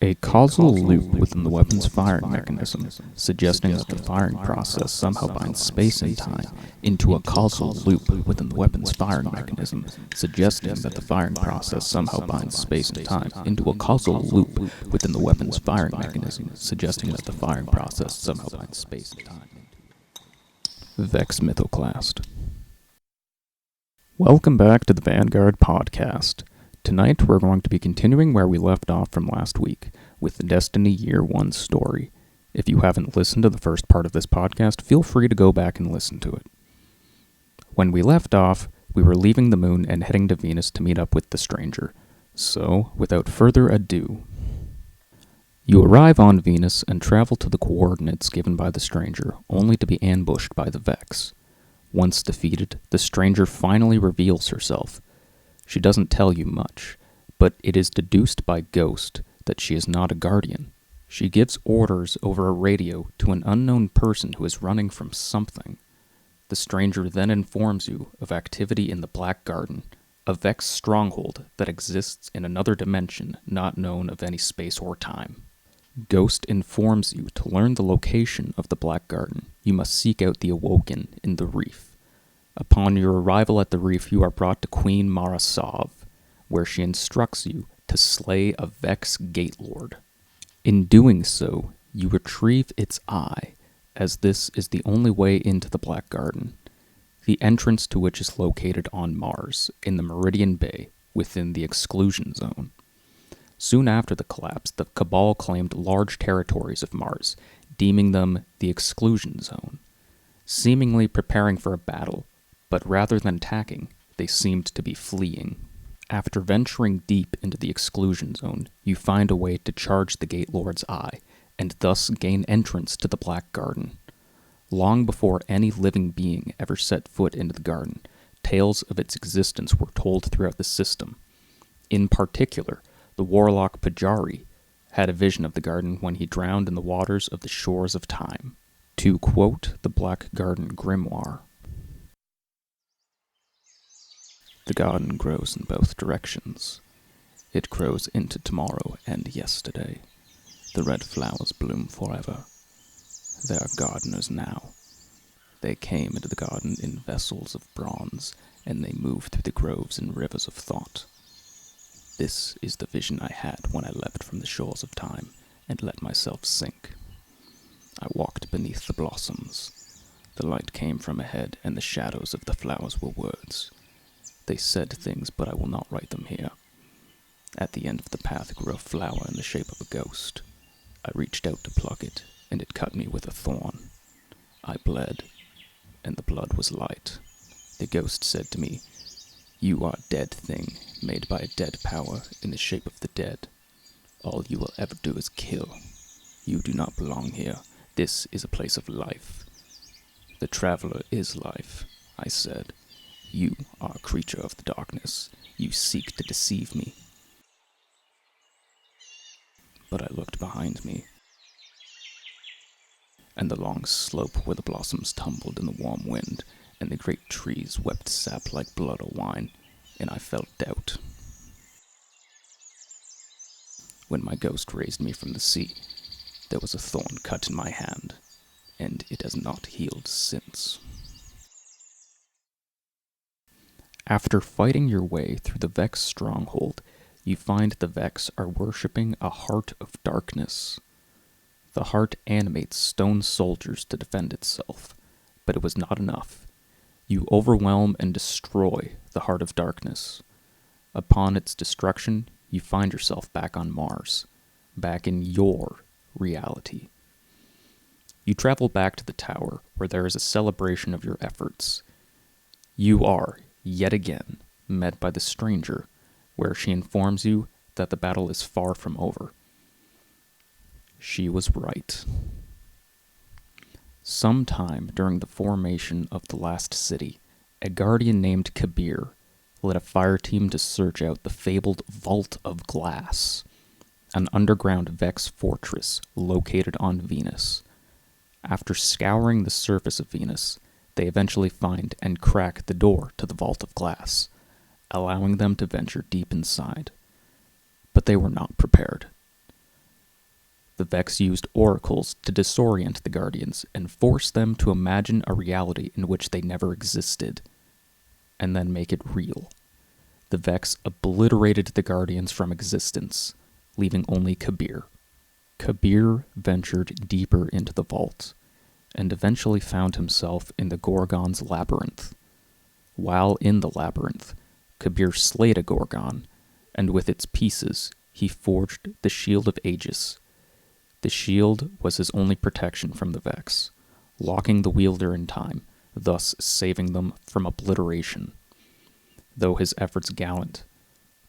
A causal loop within the weapon's firing mechanism, suggesting that the firing process somehow binds space and time into a causal loop within the weapon's firing mechanism, suggesting that the firing process somehow binds space and time into a causal loop within the weapon's firing mechanism, suggesting that the firing process somehow binds space and time. Vex Mythoclast. Welcome back to the Vanguard podcast. Tonight we're going to be continuing where we left off from last week, with the Destiny Year 1 story. If you haven't listened to the first part of this podcast, feel free to go back and listen to it. When we left off, we were leaving the moon and heading to Venus to meet up with the stranger. So, without further ado, you arrive on Venus and travel to the coordinates given by the stranger, only to be ambushed by the Vex. Once defeated, the stranger finally reveals herself. She doesn't tell you much, but it is deduced by Ghost that she is not a guardian. She gives orders over a radio to an unknown person who is running from something. The stranger then informs you of activity in the Black Garden, a Vex stronghold that exists in another dimension not known of any space or time. Ghost informs you to learn the location of the Black Garden. You must seek out the Awoken in the Reef. Upon your arrival at the Reef, you are brought to Queen Mara Sov, where she instructs you to slay a Vex Gate Lord. In doing so, you retrieve its eye, as this is the only way into the Black Garden, the entrance to which is located on Mars, in the Meridian Bay, within the Exclusion Zone. Soon after the collapse, the Cabal claimed large territories of Mars, deeming them the Exclusion Zone, seemingly preparing for a battle. But rather than attacking, they seemed to be fleeing. After venturing deep into the Exclusion Zone, you find a way to charge the Gate Lord's eye, and thus gain entrance to the Black Garden. Long before any living being ever set foot into the garden, tales of its existence were told throughout the system. In particular, the warlock Pajari had a vision of the garden when he drowned in the waters of the shores of time. To quote the Black Garden Grimoire, "The garden grows in both directions. It grows into tomorrow and yesterday. The red flowers bloom forever. There are gardeners now. They came into the garden in vessels of bronze, and they moved through the groves and rivers of thought. This is the vision I had when I leapt from the shores of time and let myself sink. I walked beneath the blossoms. The light came from ahead, and the shadows of the flowers were words. They said things, but I will not write them here. At the end of the path grew a flower in the shape of a ghost. I reached out to pluck it, and it cut me with a thorn. I bled, and the blood was light. The ghost said to me, 'You are a dead thing, made by a dead power in the shape of the dead. All you will ever do is kill. You do not belong here. This is a place of life.' 'The traveler is life,' I said. 'You are a creature of the darkness. You seek to deceive me.' But I looked behind me, and the long slope where the blossoms tumbled in the warm wind, and the great trees wept sap like blood or wine, and I felt doubt. When my ghost raised me from the sea, there was a thorn cut in my hand, and it has not healed since." After fighting your way through the Vex stronghold, you find the Vex are worshipping a heart of darkness. The heart animates stone soldiers to defend itself, but it was not enough. You overwhelm and destroy the heart of darkness. Upon its destruction, you find yourself back on Mars, back in your reality. You travel back to the tower, where there is a celebration of your efforts. You are, yet again, met by the stranger, where she informs you that the battle is far from over. She was right. Sometime during the formation of the last city, a guardian named Kabir led a fire team to search out the fabled Vault of Glass, an underground Vex fortress located on Venus. After scouring the surface of Venus, they eventually find and crack the door to the Vault of Glass, allowing them to venture deep inside. But they were not prepared. The Vex used oracles to disorient the Guardians and force them to imagine a reality in which they never existed, and then make it real. The Vex obliterated the Guardians from existence, leaving only Kabir. Kabir ventured deeper into the vault, and eventually found himself in the Gorgon's labyrinth. While in the labyrinth, Kabir slayed a Gorgon, and with its pieces, he forged the Shield of Aegis. The shield was his only protection from the Vex, locking the wielder in time, thus saving them from obliteration. Though his efforts gallant,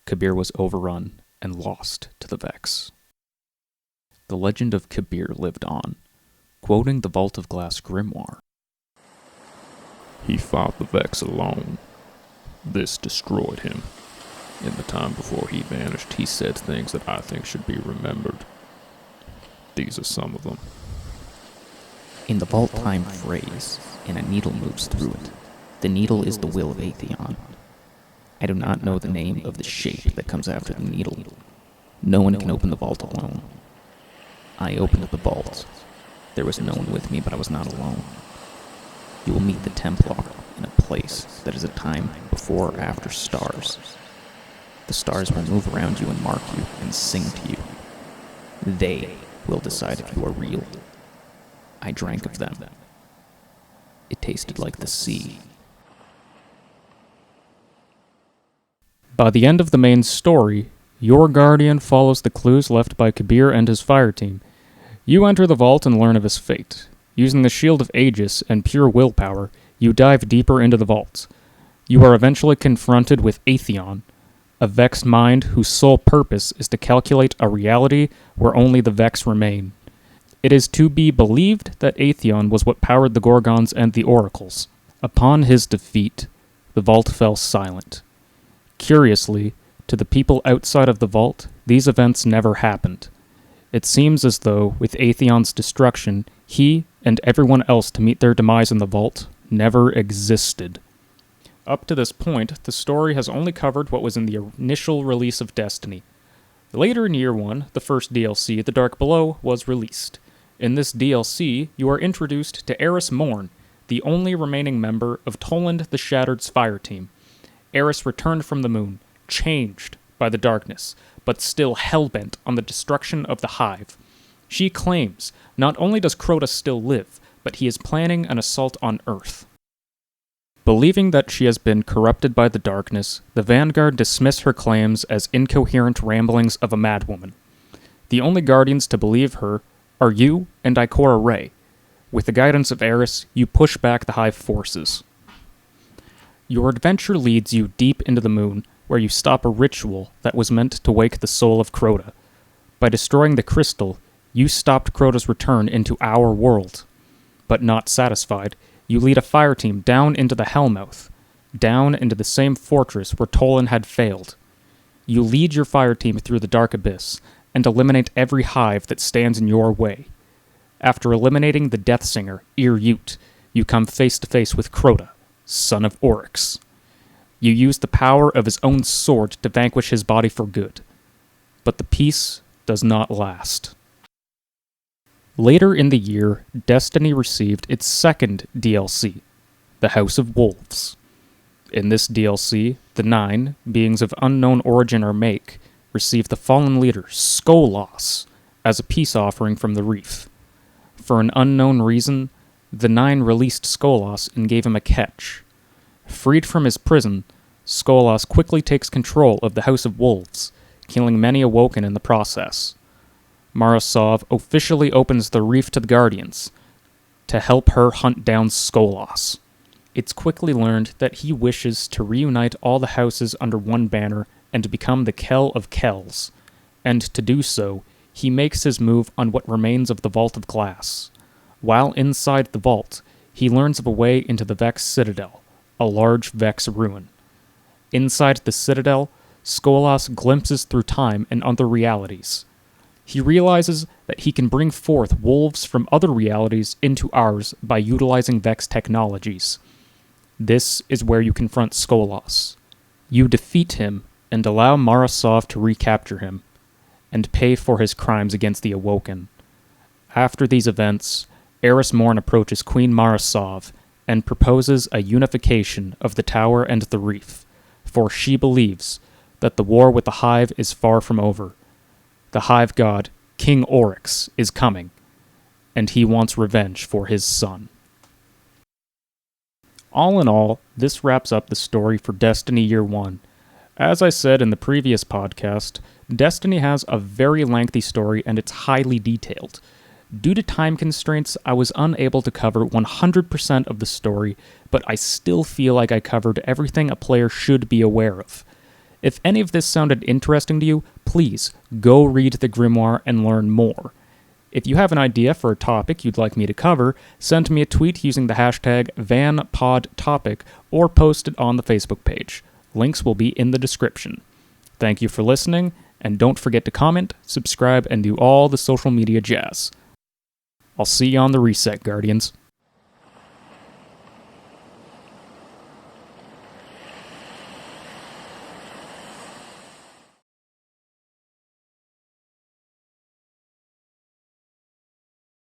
Kabir was overrun and lost to the Vex. The legend of Kabir lived on, quoting the Vault of Glass grimoire. He fought the Vex alone. This destroyed him. In the time before he vanished, he said things that I think should be remembered. These are some of them. In the vault time phrase, and a needle moves through it. The needle is the will of Atheon. I do not know the name of the shape that comes after the needle. No one can open the vault alone. I opened the vault. There was no one with me, but I was not alone. You will meet the Templar in a place that is a time before or after stars. The stars will move around you and mark you and sing to you. They will decide if you are real. I drank of them. It tasted like the sea. By the end of the main story, your Guardian follows the clues left by Kabir and his fire team. You enter the vault and learn of his fate. Using the Shield of Aegis and pure willpower, you dive deeper into the vault. You are eventually confronted with Atheon, a Vex mind whose sole purpose is to calculate a reality where only the Vex remain. It is to be believed that Atheon was what powered the Gorgons and the Oracles. Upon his defeat, the vault fell silent. Curiously, to the people outside of the vault, these events never happened. It seems as though, with Atheon's destruction, he and everyone else to meet their demise in the vault never existed. Up to this point, the story has only covered what was in the initial release of Destiny. Later in Year 1, the first DLC, The Dark Below, was released. In this DLC, you are introduced to Eris Morn, the only remaining member of Toland the Shattered's fire team. Eris returned from the moon, changed by the darkness, but still hellbent on the destruction of the Hive. She claims not only does Crota still live, but he is planning an assault on Earth. Believing that she has been corrupted by the darkness, the Vanguard dismiss her claims as incoherent ramblings of a madwoman. The only Guardians to believe her are you and Ikora Rey. With the guidance of Eris, you push back the Hive forces. Your adventure leads you deep into the moon, where you stop a ritual that was meant to wake the soul of Crota. By destroying the crystal, you stopped Crota's return into our world. But not satisfied, you lead a fire team down into the Hellmouth, down into the same fortress where Tolan had failed. You lead your fire team through the dark abyss, and eliminate every hive that stands in your way. After eliminating the Death Singer, Ir Yut, you come face to face with Crota, son of Oryx. You use the power of his own sword to vanquish his body for good. But the peace does not last. Later in the year, Destiny received its second DLC, The House of Wolves. In this DLC, the 9, beings of unknown origin or make, receive the fallen leader, Skolas, as a peace offering from the Reef. For an unknown reason, the 9 released Skolas and gave him a catch. Freed from his prison, Skolas quickly takes control of the House of Wolves, killing many Awoken in the process. Marasov officially opens the Reef to the Guardians, to help her hunt down Skolas. It's quickly learned that he wishes to reunite all the houses under one banner and to become the Kell of Kells, and to do so, he makes his move on what remains of the Vault of Glass. While inside the vault, he learns of a way into the Vex Citadel, a large Vex ruin. Inside the Citadel, Skolas glimpses through time and other realities. He realizes that he can bring forth wolves from other realities into ours by utilizing Vex technologies. This is where you confront Skolas. You defeat him and allow Marasov to recapture him, and pay for his crimes against the Awoken. After these events, Eris Morn approaches Queen Marasov and proposes a unification of the Tower and the Reef, for she believes that the war with the Hive is far from over. The Hive god, King Oryx, is coming, and he wants revenge for his son. All in all, this wraps up the story for Destiny Year 1. As I said in the previous podcast, Destiny has a very lengthy story and it's highly detailed. Due to time constraints, I was unable to cover 100% of the story, but I still feel like I covered everything a player should be aware of. If any of this sounded interesting to you, please go read the grimoire and learn more. If you have an idea for a topic you'd like me to cover, send me a tweet using the hashtag VanPodTopic or post it on the Facebook page. Links will be in the description. Thank you for listening, and don't forget to comment, subscribe, and do all the social media jazz. I'll see you on the Reset, Guardians.